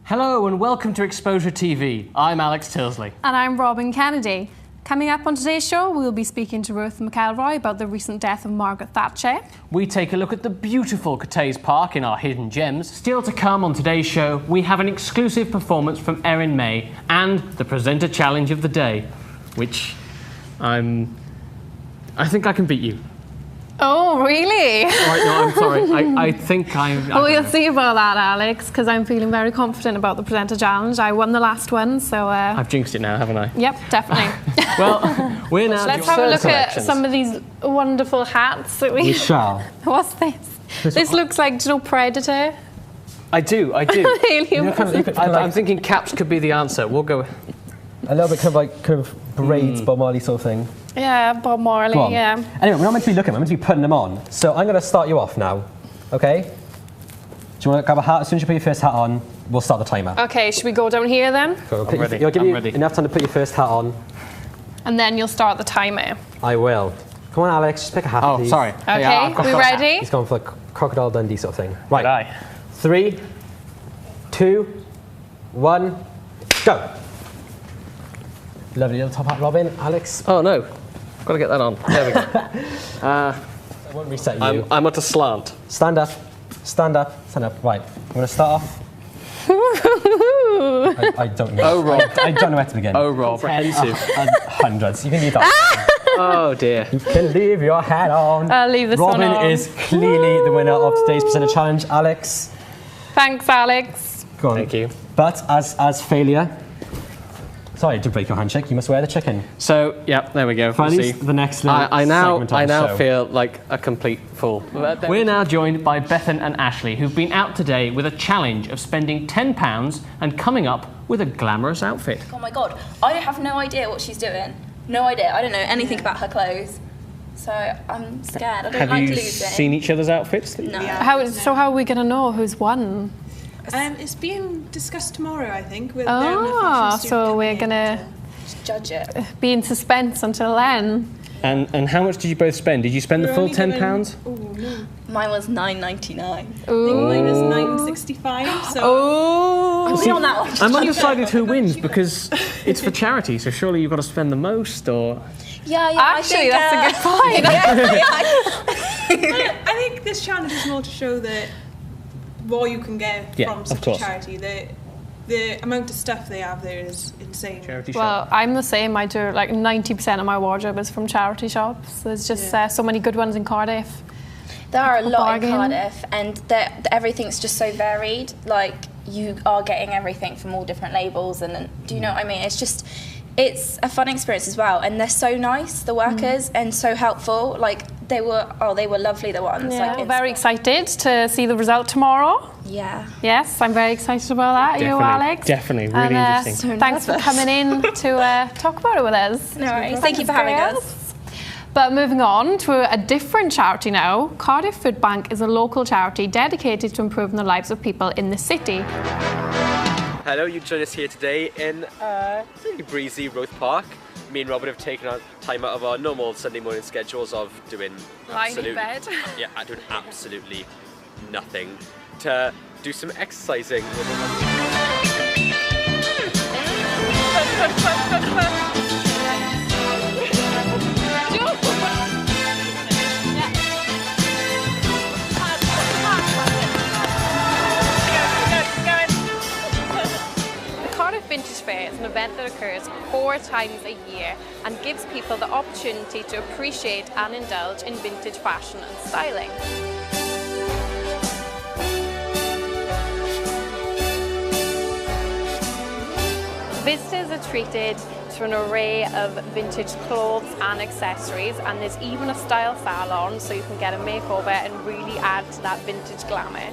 Hello and welcome to Exposure TV. I'm Alex Tilsley. And I'm Robyn Kennedy. Coming up on today's show, we'll be speaking to Ruth McElroy about the recent death of Margaret Thatcher. We take a look at the beautiful Cathays Park in our Hidden Gems. Still to come on today's show, we have an exclusive performance from Erin May and the presenter challenge of the day, which I think I can beat you. Oh, really? Right, no, I'm sorry. I think I'm... Well, we'll see about that, Alex, because I'm feeling very confident about the presenter challenge. I won the last one, so... I've jinxed it now, haven't I? Yep, definitely. Well, we're now... Let's have a look at some of these wonderful hats that we shall. What's this? This looks like, do you know, Predator? I do. Alien. I'm thinking caps could be the answer. We'll go... A little bit kind of braids, Bob Marley sort of thing. Yeah, Bob Marley, yeah. Anyway, we're not meant to be looking, we're meant to be putting them on. So I'm going to start you off now, okay? Do you want to grab a hat? As soon as you put your first hat on, we'll start the timer. Okay, should we go down here then? I'm ready. You'll give you enough time to put your first hat on. And then you'll start the timer. I will. Come on, Alex, just pick a hat, please. Sorry. Okay, Yeah, we ready? He's gone for like Crocodile Dundee sort of thing. Right. Aye. 3, 2, 1, go. Lovely little top hat, Robyn. Alex? Oh, no. Got to get that on. There we go. I won't reset you. I'm at a slant. Stand up. Stand up. Stand up. Right. I'm going to start off. I don't know. Oh, Rob. I don't know where to begin. Oh, Rob. Apprehensive. Hundreds. You can leave that. Oh, dear. You can leave your hat on. I'll leave this one on. Robyn is clearly the winner of today's presenter challenge. Alex. Thanks, Alex. Go on. Thank you. But as failure... Sorry to break your handshake. You must wear the chicken. So, yeah, there we go. Finally, the next little I now segment of the show. feel like a complete fool. We're now joined by Bethan and Ashley, who've been out today with a challenge of spending £10 and coming up with a glamorous outfit. Oh my god, I have no idea what she's doing. No idea. I don't know anything about her clothes. So I'm scared. I don't Have like you to lose it. seen each other's outfits? No. So how are we going to know who's won? It's being discussed tomorrow, I think. With their fashion student so we're coming going in to Just judge it. be in suspense until then. And how much did you both spend? Did you spend the full £10? Oh no. Mine was $9.99. I think mine was $9.65. So Oh! We're on that one. I'm undecided who wins because it's for charity, so surely you've got to spend the most, or... Yeah, Actually, that's a good point. I think this challenge is more to show that what you can get from such a charity. The amount of stuff they have there is insane. Charity Well, shop. I'm the same. I do like 90% of my wardrobe is from charity shops. There's just so many good ones in Cardiff. There are a lot in Bargain. Cardiff, and everything's just so varied. Like, you are getting everything from all different labels, and do you know what I mean? It's a fun experience as well, and they're so nice, the workers, and so helpful. Like, they were lovely, the ones. Yeah, like, I'm very excited to see the result tomorrow. Yeah. Yes, I'm very excited about that. You, Alex? Definitely, really interesting. So Thanks for nervous. coming in to talk about it with us. No worries. Thank you for having us. But moving on to a different charity now, Cardiff Food Bank is a local charity dedicated to improving the lives of people in the city. Hello, you join us here today in pretty breezy Roath Park. Me and Robyn have taken our time out of our normal Sunday morning schedules of doing Lying in bed. Yeah, doing absolutely nothing to do some exercising. Vintage Fair is an event that occurs 4 times a year and gives people the opportunity to appreciate and indulge in vintage fashion and styling. Visitors are treated to an array of vintage clothes and accessories, and there's even a style salon so you can get a makeover and really add to that vintage glamour.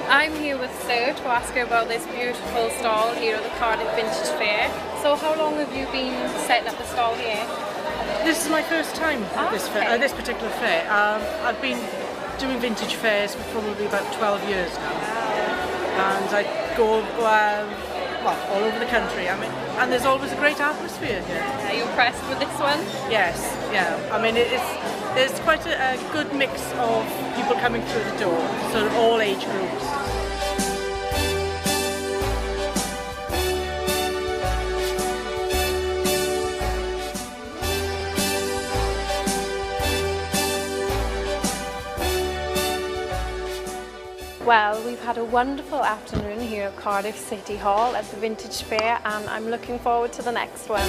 I'm here with Sue to ask her about this beautiful stall here at the Cardiff Vintage Fair. So how long have you been setting up the stall here? This is my first time at this fair, this particular fair. I've been doing vintage fairs for probably about 12 years now. And I go all over the country. I mean, and there's always a great atmosphere here. Are you impressed with this one? Yes, yeah. I mean, there's quite a good mix of people coming through the door, so all age groups. Well, we've had a wonderful afternoon here at Cardiff City Hall at the Vintage Fair, and I'm looking forward to the next one.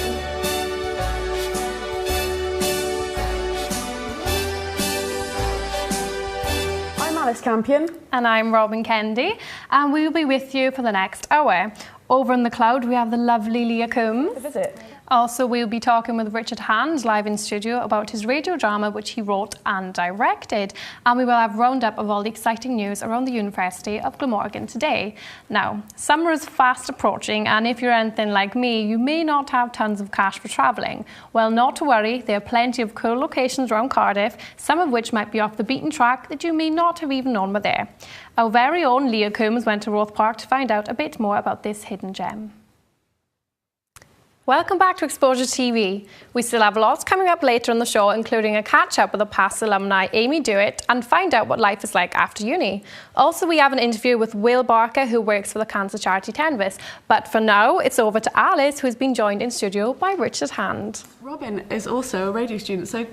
I'm Alice Campion. And I'm Robyn Kendi, and we'll be with you for the next hour. Over in the cloud, we have the lovely Leah Coombs. A visit. Also, we'll be talking with Richard Hand live in studio about his radio drama, which he wrote and directed. And we will have a roundup of all the exciting news around the University of Glamorgan today. Now, summer is fast approaching, and if you're anything like me, you may not have tons of cash for travelling. Well, not to worry, there are plenty of cool locations around Cardiff, some of which might be off the beaten track that you may not have even known were there. Our very own Leah Coombs went to Roath Park to find out a bit more about this hidden gem. Welcome back to Exposure TV. We still have lots coming up later in the show, including a catch-up with a past alumni, Amy Dewitt, and find out what life is like after uni. Also, we have an interview with Will Barker, who works for the cancer charity Tenvis. But for now, it's over to Alice, who's been joined in studio by Richard Hand. Robyn is also a radio student, so...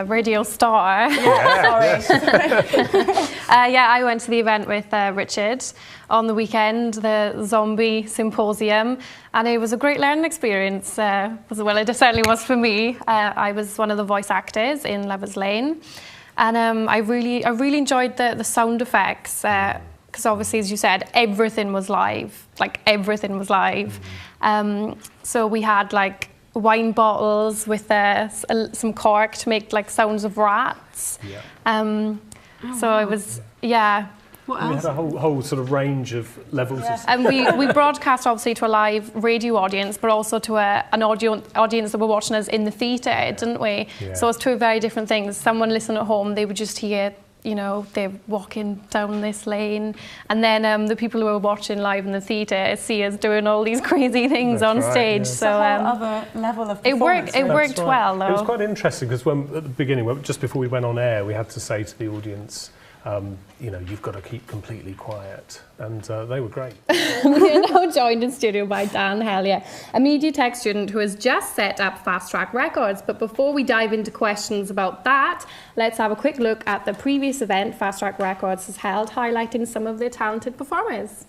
radio star. Yeah, sorry. Yeah, I went to the event with Richard on the weekend, the Zombie Symposium, and it was a great learning experience. Well, it certainly was for me. I was one of the voice actors in Lover's Lane, and I really enjoyed the sound effects, because obviously, as you said, everything was live. Like, everything was live. So we had, like, wine bottles with some cork to make like sounds of rats. Yeah. So it was, yeah. What else? We had a whole sort of range of levels of... And we broadcast obviously to a live radio audience, but also to an audience that were watching us in the theatre, didn't we? Yeah. So it's two very different things. Someone listening at home, they would just hear, you know, they're walking down this lane, and then the people who were watching live in the theatre see us doing all these crazy things on stage. Yeah. So other level of performance. It worked well, though. It was quite interesting because at the beginning, just before we went on air, we had to say to the audience, you know, you've got to keep completely quiet, and they were great. We are now joined in studio by Dan Hellier, a media tech student who has just set up Fast Track Records. But before we dive into questions about that, let's have a quick look at the previous event Fast Track Records has held, highlighting some of their talented performers.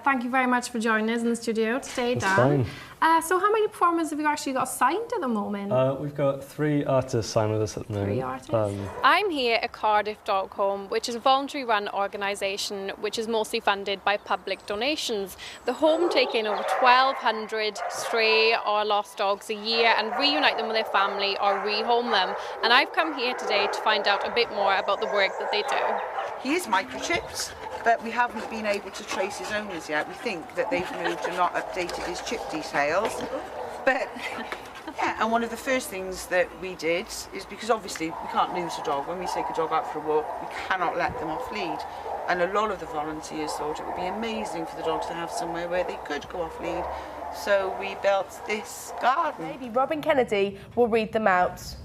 Thank you very much for joining us in the studio today, Dan. So how many performers have you actually got signed at the moment? We've got 3 artists signed with us at the moment. 3 artists? I'm here at Cardiff.com, which is a voluntary run organisation which is mostly funded by public donations. The home take in over 1,200 stray or lost dogs a year and reunite them with their family or rehome them. And I've come here today to find out a bit more about the work that they do. He is microchipped, but we haven't been able to trace his owners yet. We think that they've moved and not updated his chip details. But yeah, and one of the first things that we did is, because obviously we can't lose a dog. When we take a dog out for a walk, we cannot let them off lead. And a lot of the volunteers thought it would be amazing for the dogs to have somewhere where they could go off lead. So we built this garden. Maybe Robyn Kennedy will read them out.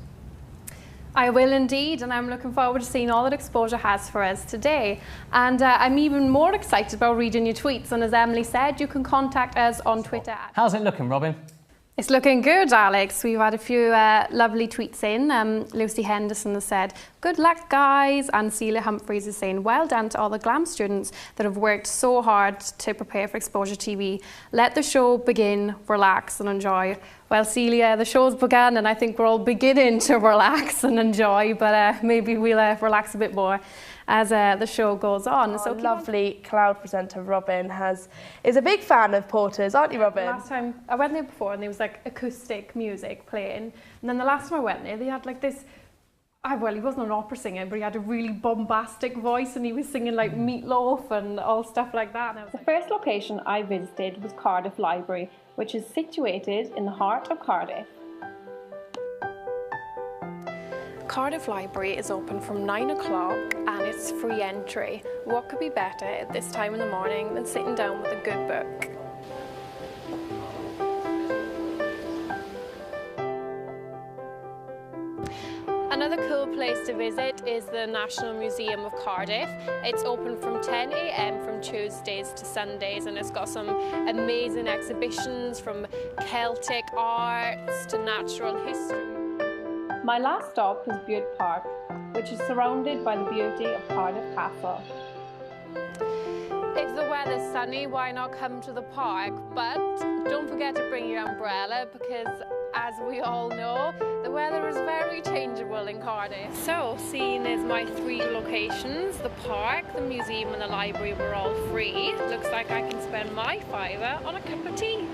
I will indeed, and I'm looking forward to seeing all that Exposure has for us today. And I'm even more excited about reading your tweets. And as Emily said, you can contact us on Twitter. How's it looking, Robyn? It's looking good, Alex. We've had a few lovely tweets in. Lucy Henderson has said, "Good luck, guys." And Celia Humphreys is saying, "Well done to all the GLAM students that have worked so hard to prepare for Exposure TV. Let the show begin, relax and enjoy." Well, Celia, the show's begun and I think we're all beginning to relax and enjoy, but maybe we'll relax a bit more as the show goes on. So lovely cloud presenter Robyn is a big fan of Porter's, aren't you, Robyn? Last time I went there before and there was like acoustic music playing, and then the last time I went there they had like this, well, he wasn't an opera singer, but he had a really bombastic voice and he was singing like Meatloaf and all stuff like that. And the first location I visited was Cardiff Library, which is situated in the heart of Cardiff. Cardiff Library is open from 9 o'clock and it's free entry. What could be better at this time in the morning than sitting down with a good book? Another cool place to visit is the National Museum of Cardiff. It's open from 10 AM from Tuesdays to Sundays, and it's got some amazing exhibitions from Celtic arts to natural history. My last stop is Bute Park, which is surrounded by the beauty of Cardiff Castle. If the weather's sunny, why not come to the park? But don't forget to bring your umbrella because, as we all know, the weather is very changeable in Cardiff. So, seeing as my 3 locations, the park, the museum and the library were all free, looks like I can spend my £5 on a cup of tea.